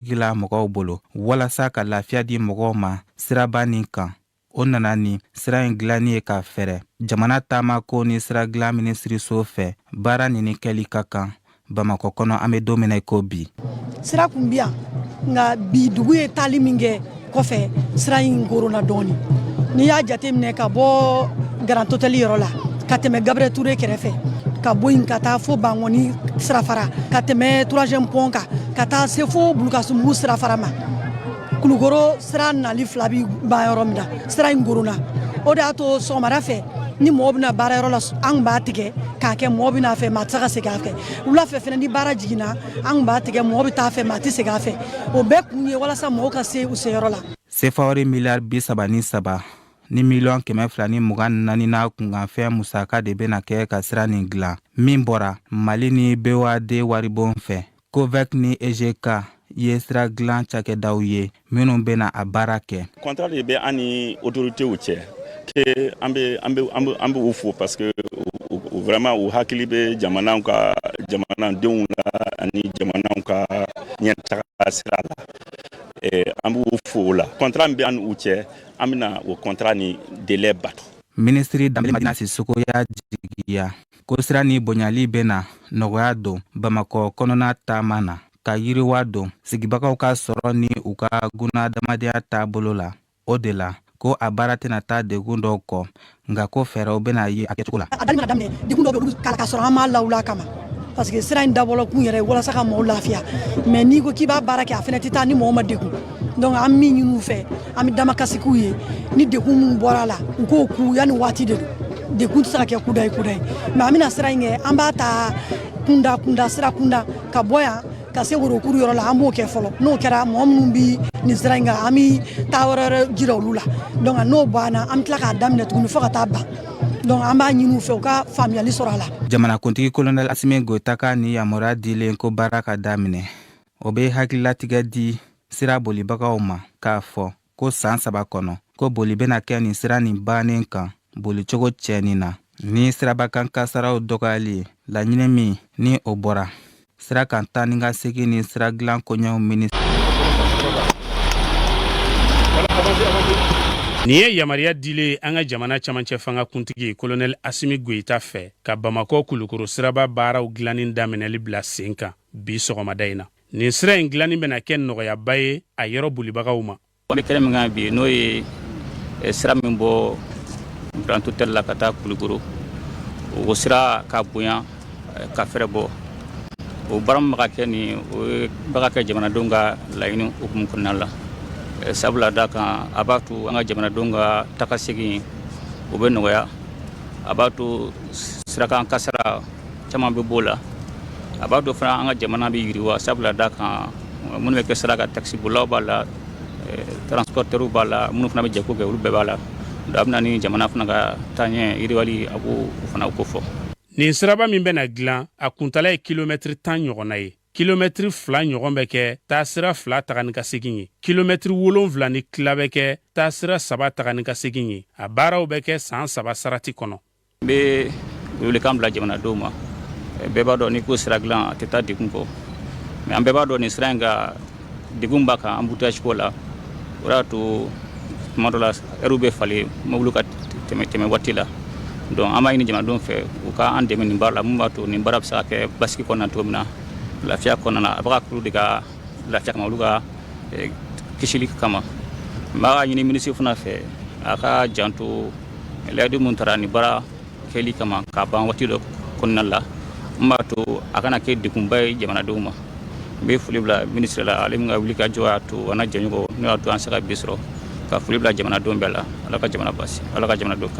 gila mɔgɔw bolo walasa ka lafiya di mɔgɔw ma siraba nin kan. O nana ni sira in dilanni ye ka fɛrɛ. Jamana taamako ni sira dilan minisiriso fɛ baara nin kɛli ka kan Bamakɔ kɔnɔ an bɛ don min na i ko bi. Sira kun bi yan nka bi dugu ye taali min kɛ kɔfɛ sira in korona dɔɔni. N'i y'a jateminɛ ka bɔ Grand Hôtel yɔrɔ la ka tɛmɛ Gabriel Touré kɛrɛfɛ ka bɔ yen ka taa fo Bangɔni sirafara ka tɛmɛ 3e pont kan ka taa se fo Bulukasumugu sirafara ma. Kulukoro sira nali fila bi ban yɔrɔ min na sira in korona. O de y'a to sɔgɔmada fɛ ni mɔgɔ bɛna baara yɔrɔ la an b'a tigɛ k'a kɛ mɔgɔ bɛna fɛ maa tɛ se ka segin a fɛ. Wula fɛ fɛnɛ ni baara jiginna an b'a tigɛ mɔgɔ bɛ taa fɛ maa tɛ segin a fɛ. O bɛɛ kun ye walasa mɔgɔw ka se u seyɔrɔ la. Sefawari miliyari 33 ni miliyɔn 224 na kunkanfɛn musaka de bɛna kɛ ka sira nin dilan. Min bɔra Mali ni BOAD waribon fɛ. COVEC ni EGK ye sira dilan cakɛdaw ye minnu bɛna a baara kɛ. Contrat de bɛ an ni autorités cɛ que an bɛ u fo parce que vraiment u hakili bɛ jamanadenw la ani jamanaw ka ɲɛtaga sira la. An b'u fo o la. Contrat min bɛ an ni u cɛ an bɛna o contrat ni délai bato. Ministre Danbele Madina Sisoko y'a jigiya ko sira ni bonyali bɛna nɔgɔya don Bamakɔ kɔnɔna taama na ka yiriwa don sigibagaw ka sɔrɔ ni u ka gunadamadenya taabolo la. O de la ko a baara tɛna taa degun dɔw kɔ nka ko fɛɛrɛw bɛna ye a kɛcogo la. A daminɛ daminɛ degun dɔw bɛ olu kala ka sɔrɔ an m'a lawula kama parce que sira in dabɔla kun yɛrɛ walasa ka mɔgɔw lafiya mais n'i ko k'i b'a baara kɛ a fɛnɛ tɛ taa ni mɔgɔ ma degun. Donc an min ɲini u fɛ an bɛ damakasigiw ye ni degun minnu bɔra la u k'o ku yanni waati de don. Degun tɛ se ka kɛ kuda ye mais an bɛna sira in kɛ an b'a ta kunda sira kunda ka bɔ yan ka se Worokuru yɔrɔ la an b'o kɛ fɔlɔ n'o kɛra mɔgɔ minnu bi nin sira in kan an bɛ taa wɛrɛ jira olu la donc n'o banna an bɛ tila k'a daminɛ tuguni fo ka taa ban donc an b'a ɲini u fɛ u ka faamuyali sɔrɔ a la. Jamanakuntigi Colonel Asimi Goita ka ni yamaruya dilen ko baara ka daminɛ o bɛ hakililatigɛ di sira bolibagaw ma k'a fɔ ko san 3 kɔnɔ ko boli bɛna kɛ nin sira nin bannen kan bolicogo cɛnin na ni sirabakan kasaraw dɔgɔyali laɲini min ni o bɔra sira kan taa ni ka segin ni sira dilan koɲɛw minisiri. Nin ye yamaruya dilen an ka jamana camancɛ fanga kuntigi Colonel Asimi Goita fɛ ka Bamakɔ Kulukoro siraba baaraw dilanni daminɛli bila sen kan bi sɔgɔmada in na. Nin sira in dilanni bɛna kɛ nɔgɔyaba ye a yɔrɔ bolibagaw ma. An bɛ kɛnɛ min kan bi n'o ye sira min bɔ Grand Hôtel la ka taa Kulukoro o sira ka bonya ka fɛrɛ bɔ o baara min bɛ ka kɛ nin o ye bɛ ka kɛ jamanadenw ka laɲini hukumu kɔnɔna la. Sabula da kan a b'a to an ka jamanadenw ka taga segin o bɛ nɔgɔya a b'a to sirakan kasara caman bɛ b'o la a b'a to fana an ka jamana bɛ yiriwa sabula da kan minnu bɛ kɛ sira kan taxibolaw b'a la transporteurs b'a la minnu fana bɛ jɛ ko kɛ olu bɛɛ b'a la a bɛ na ni jamana fana ka taaɲɛ yiriwali a b'o fana ko fɔ. Nin siraba min bɛna dilan a kuntala ye kilomètre 10 ɲɔgɔnna ye. Kilomètre 2 ɲɔgɔn bɛ kɛ taasira 2 tagani ka segin ye. Kilomètre 7 ni tila bɛ kɛ taasira 3 tagani ka segin ye. A baaraw bɛ kɛ san 3 sarati kɔnɔ. N bɛ welekan bila jamanadenw ma bɛɛ b'a dɔn ni ko sira dilan a tɛ taa degun kɔ mais an bɛɛ b'a dɔn nin sira in ka degun b'a kan embouteillage ko la o y'a to tuma dɔ la heure bɛ falen mobili ka tɛmɛ waati la donc an b'a ɲini jamanadenw fɛ u ka an dɛmɛ nin baara la mun b'a to nin baara bɛ se ka kɛ basigi kɔnɔna cogo min na lafiya kɔnɔna na a bɛ ka kulu de ka lafiya kama olu ka kisili kama n b'a ɲini minisiri fana fɛ a ka janto layidu mun taara nin baara kɛli kama k'a ban waati dɔ kɔnɔna la n b'a to a kana kɛ degunba ye jamanadenw ma n bɛ foli bila minisiri la ale min ka wuli ka jɔ y'a to an na jɛɲɔgɔn n'o y'a to an se ka bi sɔrɔ ka foli bila jamanadenw bɛɛ la ala ka jamana basi ala ka jamanadenw